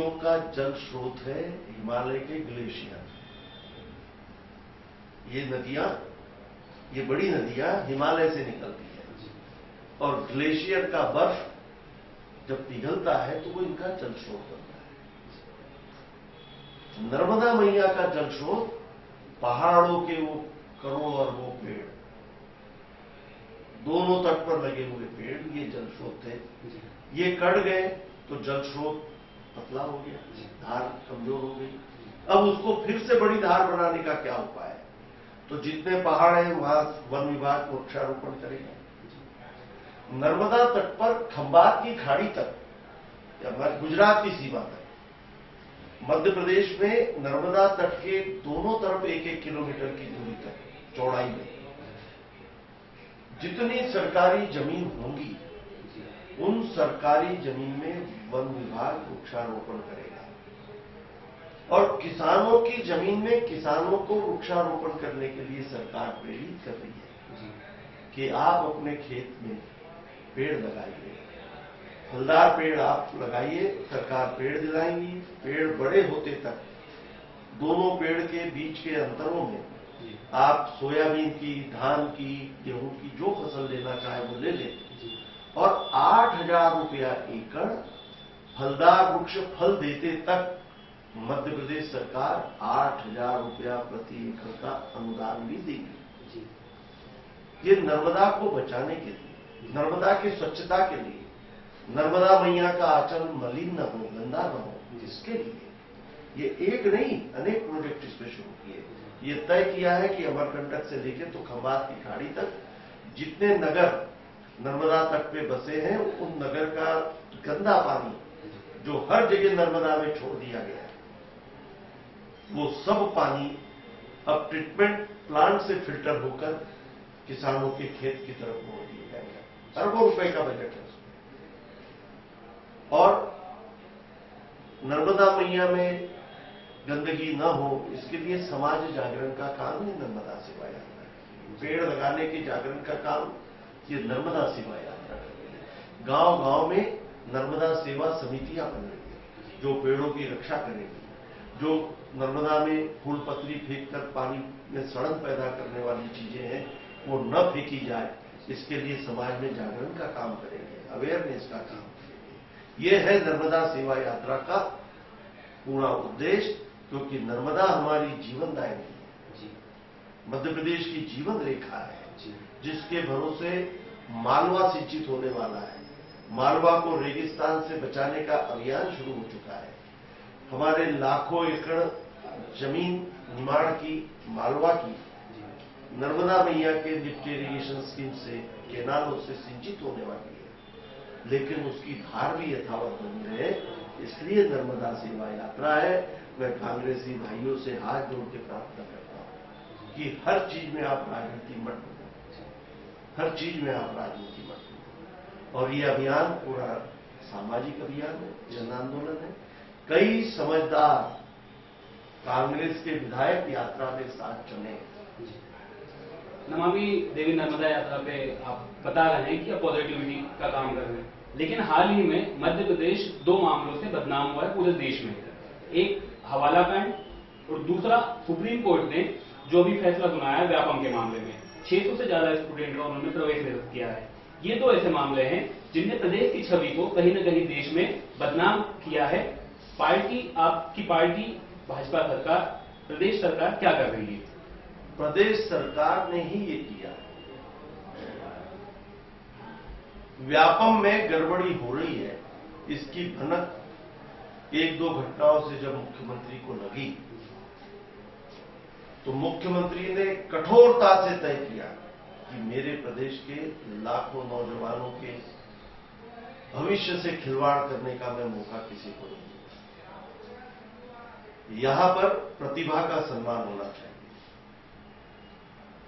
नदियों का जल स्रोत है हिमालय के ग्लेशियर। ये नदियां, ये बड़ी नदियां हिमालय से निकलती है और ग्लेशियर का बर्फ जब पिघलता है तो वो इनका जल स्रोत बनता है। नर्मदा मैया का जल स्रोत पहाड़ों के वो करोड़ों अरबों पेड़, दोनों तट पर लगे हुए पेड़, ये जल स्रोत थे। ये कट गए तो जल स्रोत पतला हो गया, धार कमजोर हो गई। अब उसको फिर से बड़ी धार बनाने का क्या उपाय है? तो जितने पहाड़ हैं वहां वन विभाग वृक्षारोपण करेगा। नर्मदा तट पर खंबात की खाड़ी तक या गुजरात की सीमा तक, मध्य प्रदेश में नर्मदा तट के दोनों तरफ 1-1 किलोमीटर की दूरी तक चौड़ाई में जितनी सरकारी जमीन होंगी, उन सरकारी जमीन में वन विभाग वृक्षारोपण करेगा। और किसानों की जमीन में किसानों को वृक्षारोपण करने के लिए सरकार प्रेरित कर रही है कि आप अपने खेत में पेड़ लगाइए, फलदार पेड़ आप लगाइए, सरकार पेड़ दिलाएंगी। पेड़ बड़े होते तक दोनों पेड़ के बीच के अंतरों में आप सोयाबीन की, धान की, गेहूं की जो फसल लेना चाहे वो ले लें। और 8,000 रुपया एकड़ फलदार वृक्ष फल देते तक मध्य प्रदेश सरकार 8,000 रुपया प्रति एकड़ का अनुदान भी देगी। ये नर्मदा को बचाने के लिए, नर्मदा की स्वच्छता के लिए, नर्मदा मैया का आंचल मलिन न हो, गंदा न हो, इसके लिए ये एक नहीं अनेक प्रोजेक्ट इसमें शुरू किए। ये तय किया है कि अमरकंटक से लेकर तो खंबात की खाड़ी तक जितने नगर नर्मदा तट पे बसे हैं, उन नगर का गंदा पानी जो हर जगह नर्मदा में छोड़ दिया गया है, वो सब पानी अब ट्रीटमेंट प्लांट से फिल्टर होकर किसानों के खेत की तरफ मोड़ दिए जाएंगे। अरबों रुपए का बजट है। और नर्मदा मैया में गंदगी न हो, इसके लिए समाज जागरण का काम ही नर्मदा सेवा यात्रा है। पेड़ लगाने के जागरण का काम ये नर्मदा सेवा यात्रा करेगी। गांव-गांव में नर्मदा सेवा समितियां बन रही है जो पेड़ों की रक्षा करेगी, जो नर्मदा में फूल पत्ती फेंककर पानी में सड़न पैदा करने वाली चीजें हैं वो न फेंकी जाए, इसके लिए समाज में जागरण का काम करेंगे, अवेयरनेस का काम करेंगे। ये है नर्मदा सेवा यात्रा का पूरा उद्देश्य, क्योंकि नर्मदा हमारी जीवनदायिनी है, मध्य प्रदेश की जीवन रेखा है, जिसके भरोसे मालवा सिंचित होने वाला है। मालवा को रेगिस्तान से बचाने का अभियान शुरू हो चुका है। हमारे लाखों एकड़ जमीन निमाड़ की, मालवा की, नर्मदा मैया के लिफ्ट इरिगेशन स्कीम से, केनालों से सिंचित होने वाली है, लेकिन उसकी धार भी यथावत बनी रहे, इसलिए नर्मदा सेवा यात्रा है। मैं कांग्रेसी भाइयों से हाथ जोड़ के प्रार्थना करता हूं कि हर चीज में आप राजनीति मत करो, हर चीज में आप राजनीति मत करो। और ये अभियान पूरा सामाजिक अभियान है, जन आंदोलन है। कई समझदार कांग्रेस के विधायक यात्रा में साथ चले। नमामि देवी नर्मदा यात्रा पे आप बता रहे हैं कि आप पॉजिटिविटी का काम कर रहे हैं, लेकिन हाल ही में मध्य प्रदेश 2 मामलों से बदनाम हुआ है पूरे देश में। एक हवाला कांड और दूसरा सुप्रीम कोर्ट ने जो भी फैसला सुनाया है व्यापम के मामले में 600 से ज्यादा स्टूडेंट का उन्होंने प्रवेश निरस्त किया है। ये 2 ऐसे मामले हैं जिनने प्रदेश की छवि को कहीं न कहीं देश में बदनाम किया है। आपकी पार्टी भाजपा सरकार, प्रदेश सरकार क्या कर रही है? प्रदेश सरकार ने ही ये किया। व्यापम में गड़बड़ी हो रही है, इसकी भनक 1-2 घटनाओं से जब मुख्यमंत्री को लगी तो मुख्यमंत्री ने कठोरता से तय किया कि मेरे प्रदेश के लाखों नौजवानों के भविष्य से खिलवाड़ करने का मैं मौका किसी को नहीं दूंगा। यहां पर प्रतिभा का सम्मान होना चाहिए।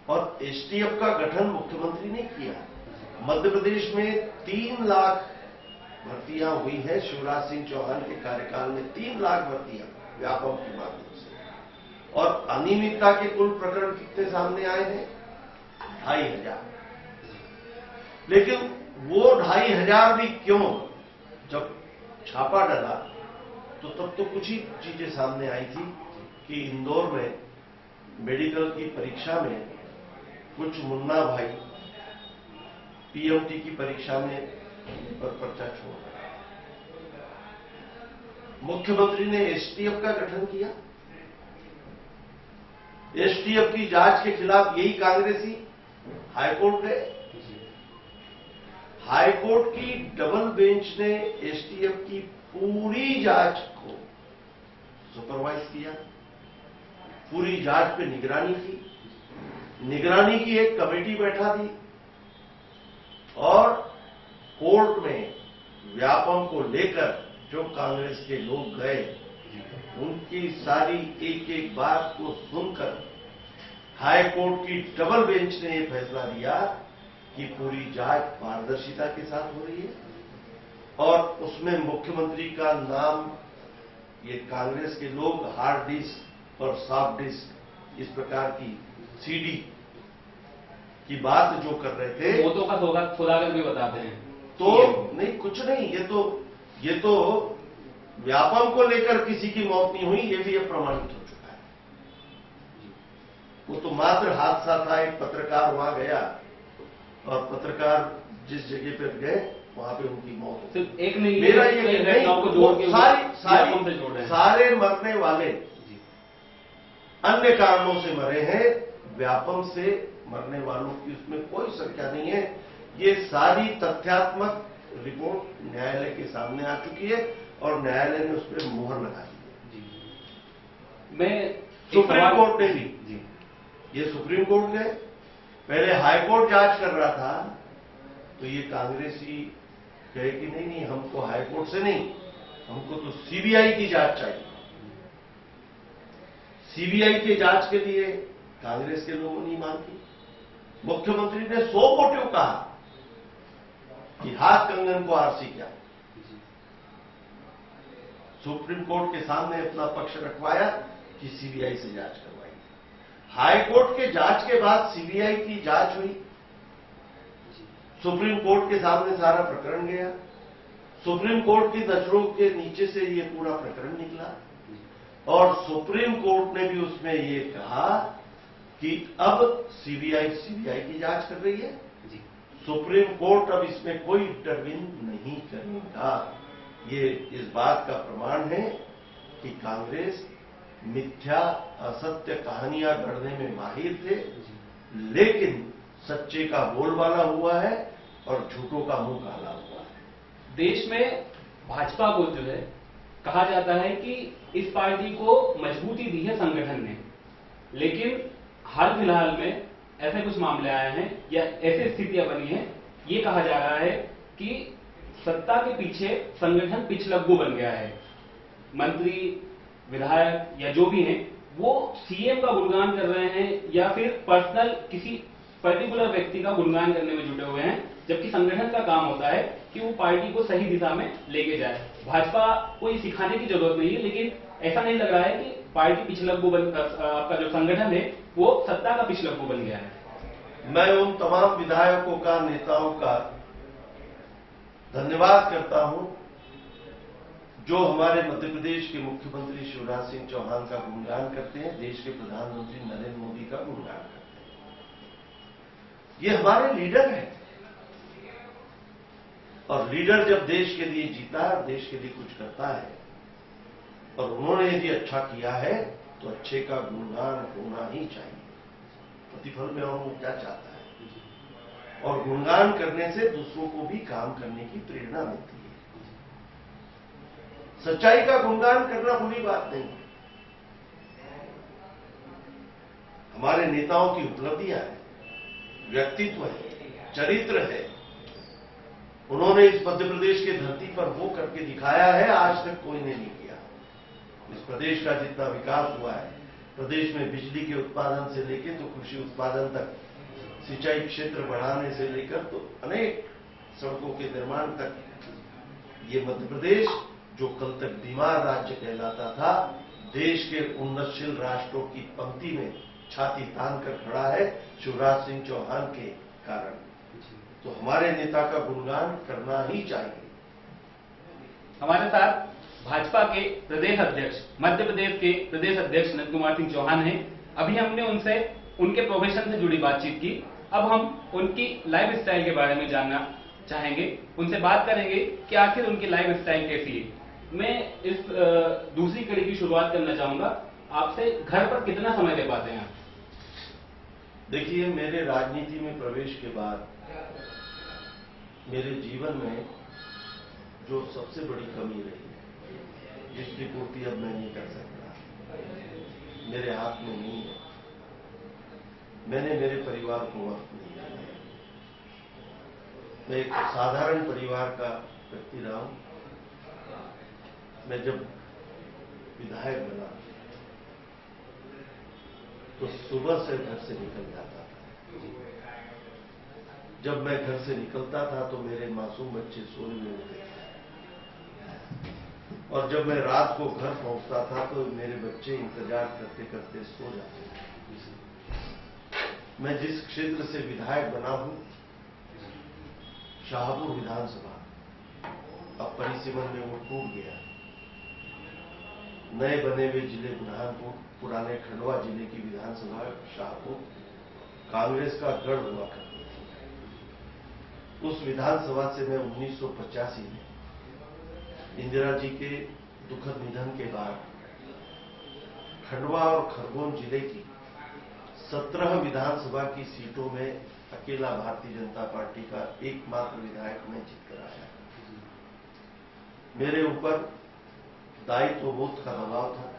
और एसटीएफ का गठन मुख्यमंत्री ने किया। मध्य प्रदेश में 3 लाख भर्तियां हुई है। शिवराज सिंह चौहान के कार्यकाल में 3 लाख भर्तियां व्यापम के माध्यम से। और अनियमितता के कुल प्रकरण कितने सामने आए हैं? 2,500। लेकिन वो 2,500 भी क्यों, जब छापा डला तो तब तो कुछ ही चीजें सामने आई थी कि इंदौर में मेडिकल की परीक्षा में कुछ मुन्ना भाई पीएमटी की परीक्षा में पर पर्चा छोड़ रहे। मुख्यमंत्री ने एसटीएफ का गठन किया। एसटीएफ की जांच के खिलाफ यही कांग्रेसी हाईकोर्ट गए। हाईकोर्ट की डबल बेंच ने एसटीएफ की पूरी जांच को सुपरवाइज किया, पूरी जांच पे निगरानी की। निगरानी की एक कमेटी बैठा दी और कोर्ट में व्यापम को लेकर जो कांग्रेस के लोग गए उनकी सारी एक एक बात को सुनकर हाई कोर्ट की डबल बेंच ने यह फैसला दिया कि पूरी जांच पारदर्शिता के साथ हो रही है और उसमें मुख्यमंत्री का नाम ये कांग्रेस के लोग हार्ड डिस्क और सॉफ्ट डिस्क इस प्रकार की सीडी की बात जो कर रहे थे वो तो का सौदागर भी बताते हैं तो नहीं, कुछ नहीं। ये तो व्यापम को लेकर किसी की मौत नहीं हुई, ये भी अब प्रमाणित हो चुका है। वो तो मात्र हादसा था, एक पत्रकार वहां गया और पत्रकार जिस जगह पर गए वहां पे उनकी मौत हो सिर्फ एक नहीं, मेरा ये घटनाओं को जोड़ के सारे मरने वाले अन्य कारणों से मरे हैं, व्यापम से मरने वालों की उसमें कोई संख्या नहीं है। ये सारी तथ्यात्मक रिपोर्ट न्यायालय के सामने आ चुकी है और न्यायालय ने उस पर मुहर लगा दी है। मैं सुप्रीम कोर्ट ने भी ये सुप्रीम कोर्ट गए, पहले हाई कोर्ट जांच कर रहा था तो ये कांग्रेसी कहे कि नहीं, हमको हाई कोर्ट से नहीं, हमको तो सीबीआई की जांच चाहिए। सीबीआई की जांच के लिए कांग्रेस के लोगों ने मांग की। मुख्यमंत्री ने 100 मोटिव कहा कि हाथ कंगन को आरसी क्या। सुप्रीम कोर्ट के सामने अपना पक्ष रखवाया कि सीबीआई से जांच करवाई। हाई कोर्ट के जांच के बाद सीबीआई की जांच हुई, सुप्रीम कोर्ट के सामने सारा प्रकरण गया, सुप्रीम कोर्ट की नजरों के नीचे से ये पूरा प्रकरण निकला और सुप्रीम कोर्ट ने भी उसमें ये कहा कि अब सीबीआई की जांच कर रही है, सुप्रीम कोर्ट अब इसमें कोई इंटरवीन नहीं करेगा। ये इस बात का प्रमाण है कि कांग्रेस मिथ्या असत्य कहानियां गढ़ने में माहिर थे, लेकिन सच्चे का बोलबाला हुआ है और झूठों का मुंह काला हुआ है। देश में भाजपा को जो है कहा जाता है कि इस पार्टी को मजबूती दी है संगठन ने, लेकिन हाल फिलहाल में ऐसे कुछ मामले आए हैं या ऐसी स्थितियां बनी हैं, ये कहा जा रहा है कि सत्ता के पीछे संगठन पिछलग्गू बन गया है। मंत्री, विधायक या जो भी हैं वो सीएम का गुणगान कर रहे हैं या फिर पर्सनल किसी पर्टिकुलर व्यक्ति का गुणगान करने में जुटे हुए हैं, जबकि संगठन का काम होता है कि वो पार्टी को सही दिशा में लेके जाए। भाजपा को ये सिखाने की जरूरत नहीं है, लेकिन ऐसा नहीं लग रहा है कि पार्टी पिछलग्गू आपका जो संगठन है वो सत्ता का पिछलग्गू बन गया है। मैं उन तमाम विधायकों का, नेताओं का धन्यवाद करता हूं जो हमारे मध्य प्रदेश के मुख्यमंत्री शिवराज सिंह चौहान का गुणगान करते हैं, देश के प्रधानमंत्री नरेंद्र मोदी का गुणगान करते हैं। ये हमारे लीडर हैं और लीडर जब देश के लिए जीता है, देश के लिए कुछ करता है और उन्होंने यदि अच्छा किया है तो अच्छे का गुणगान होना ही चाहिए। प्रतिफल में और वो क्या चाहता है, और गुणगान करने से दूसरों को भी काम करने की प्रेरणा मिलती है। सच्चाई का गुणगान करना बुरी बात नहीं है। हमारे नेताओं की उपलब्धियां हैं, व्यक्तित्व है, चरित्र है। उन्होंने इस मध्य प्रदेश की धरती पर वो करके दिखाया है, आज तक कोई ने नहीं किया। इस प्रदेश का जितना विकास हुआ है, प्रदेश में बिजली के उत्पादन से लेकर तो कृषि उत्पादन तक, सिंचाई क्षेत्र बढ़ाने से लेकर तो अनेक सड़कों के निर्माण तक, ये मध्य प्रदेश जो कल तक बीमार राज्य कहलाता था, देश के उन्नतशील राष्ट्रों की पंक्ति में छाती तान कर खड़ा है शिवराज सिंह चौहान के कारण। तो हमारे नेता का गुणगान करना ही चाहिए। हमारे साथ भाजपा के प्रदेश अध्यक्ष, मध्य प्रदेश के प्रदेश अध्यक्ष नंद कुमार सिंह चौहान हैं। अभी हमने उनसे उनके प्रोफेशन से जुड़ी बातचीत की। अब हम उनकी लाइफ स्टाइल के बारे में जानना चाहेंगे, उनसे बात करेंगे कि आखिर उनकी लाइफ स्टाइल कैसी है। मैं इस दूसरी कड़ी की शुरुआत करना चाहूंगा आपसे, घर पर कितना समय दे पाते हैं आप? देखिए, मेरे राजनीति में प्रवेश के बाद मेरे जीवन में जो सबसे बड़ी कमी रही, जिसकी पूर्ति अब मैं नहीं कर सकता, मेरे हाथ में नहीं है। मैंने मेरे परिवार को वक्त नहीं दिया। मैं एक साधारण परिवार का व्यक्ति रहा हूं। मैं जब विधायक बना तो सुबह से घर से निकल जाता था। जब मैं घर से निकलता था तो मेरे मासूम बच्चे सोने में होते थे, और जब मैं रात को घर पहुंचता था तो मेरे बच्चे इंतजार करते करते सो जाते थे। मैं जिस क्षेत्र से विधायक बना हूं, शाहपुर विधानसभा, अब परिसीमन में वो टूट गया। नए बने हुए जिले बुरहानपुर, पुराने खंडवा जिले की विधानसभा शाहपुर कांग्रेस का गढ़ हुआ करती थी। उस विधानसभा से मैं 1985 में इंदिरा जी के दुखद निधन के बाद खंडवा और खरगोन जिले की 17 विधानसभा की सीटों में अकेला भारतीय जनता पार्टी का एकमात्र विधायक मैं जीतकर आया। मेरे ऊपर दायित्व बोध का दबाव था।